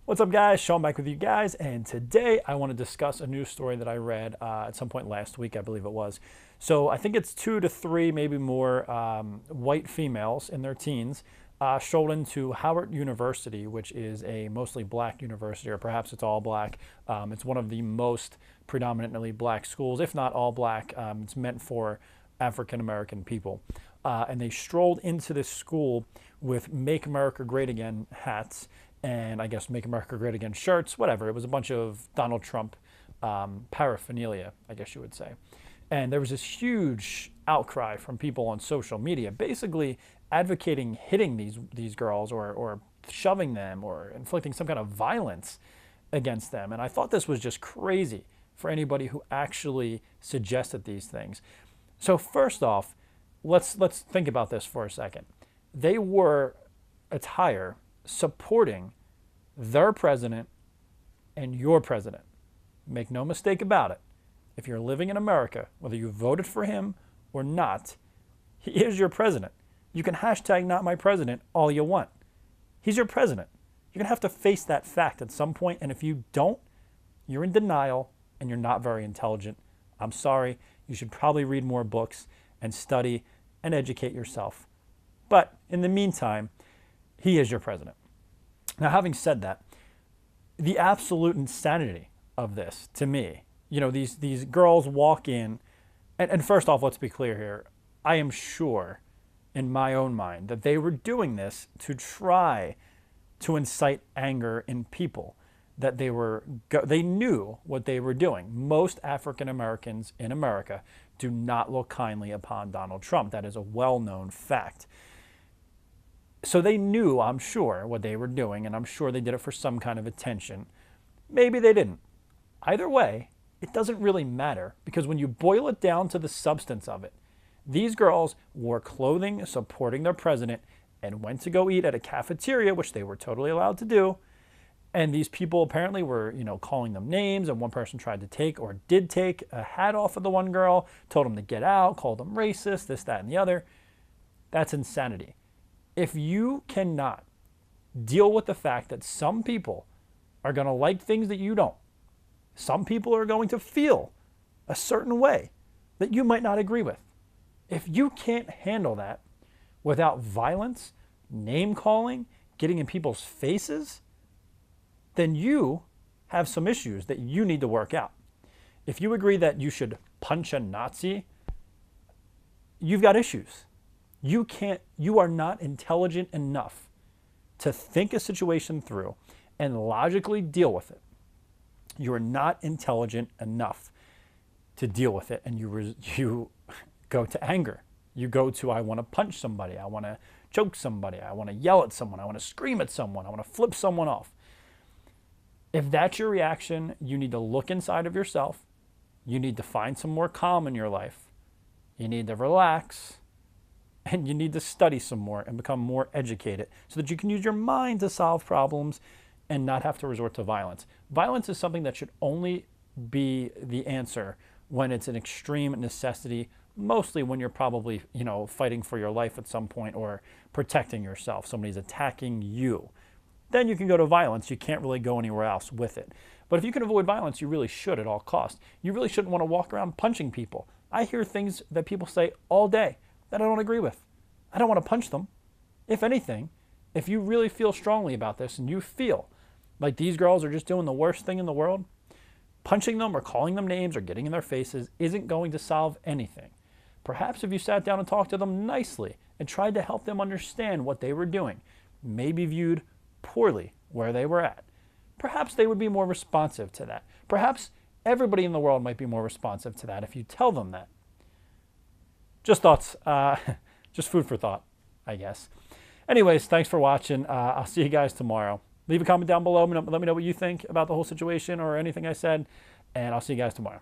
What's up, guys? Sean back with you guys, and today I want to discuss a news story that I read at some point last week, I believe it was. So I think it's 2 to 3, maybe more, white females in their teens strolled into Howard University, which is a mostly black university, or perhaps it's all black. It's one of the most predominantly black schools, if not all black. It's meant for African American people. And they strolled into this school with Make America Great Again hats and I guess Make America Great Again shirts, whatever. It was a bunch of Donald Trump paraphernalia, I guess you would say. And there was this huge outcry from people on social media, basically advocating hitting these girls or shoving them or inflicting some kind of violence against them. And I thought this was just crazy for anybody who actually suggested these things. So first off, let's think about this for a second. They wore attire supporting their president and your president. Make no mistake about it. If you're living in America, whether you voted for him or not, he is your president. You can hashtag not my president all you want. He's your president. You're going to have to face that fact at some point, and if you don't, you're in denial and you're not very intelligent. I'm sorry. You should probably read more books and study and educate yourself. But in the meantime, he is your president. Now, having said that, the absolute insanity of this, to me, these girls walk in, and first off, let's be clear here. I am sure in my own mind that they were doing this to try to incite anger in people, that they knew what they were doing. Most African Americans in America do not look kindly upon Donald Trump. That is a well-known fact. So they knew, I'm sure, what they were doing, and I'm sure they did it for some kind of attention. Maybe they didn't. Either way, it doesn't really matter, because when you boil it down to the substance of it, these girls wore clothing supporting their president and went to go eat at a cafeteria, which they were totally allowed to do. And these people apparently were, calling them names, and one person tried to take or did take a hat off of the one girl, told them to get out, called them racist, this, that, and the other. That's insanity. If you cannot deal with the fact that some people are going to like things that you don't, some people are going to feel a certain way that you might not agree with. If you can't handle that without violence, name calling, getting in people's faces, then you have some issues that you need to work out. If you agree that you should punch a Nazi, you've got issues. You are not intelligent enough to think a situation through and logically deal with it. You are not intelligent enough to deal with it, and you go to anger. You go to, I want to punch somebody, I want to choke somebody, I want to yell at someone, I want to scream at someone, I want to flip someone off. If that's your reaction, you need to look inside of yourself. You need to find some more calm in your life. You need to relax. And you need to study some more and become more educated so that you can use your mind to solve problems and not have to resort to violence. Violence is something that should only be the answer when it's an extreme necessity, mostly when you're probably, fighting for your life at some point or protecting yourself. Somebody's attacking you. Then you can go to violence. You can't really go anywhere else with it. But if you can avoid violence, you really should at all costs. You really shouldn't want to walk around punching people. I hear things that people say all day that I don't agree with. I don't want to punch them. If anything, if you really feel strongly about this and you feel like these girls are just doing the worst thing in the world, punching them or calling them names or getting in their faces isn't going to solve anything. Perhaps if you sat down and talked to them nicely and tried to help them understand what they were doing, maybe viewed poorly where they were at, perhaps they would be more responsive to that. Perhaps everybody in the world might be more responsive to that if you tell them that. Just thoughts, just food for thought, I guess. Anyways, thanks for watching. I'll see you guys tomorrow. Leave a comment down below. Let me know what you think about the whole situation or anything I said, and I'll see you guys tomorrow.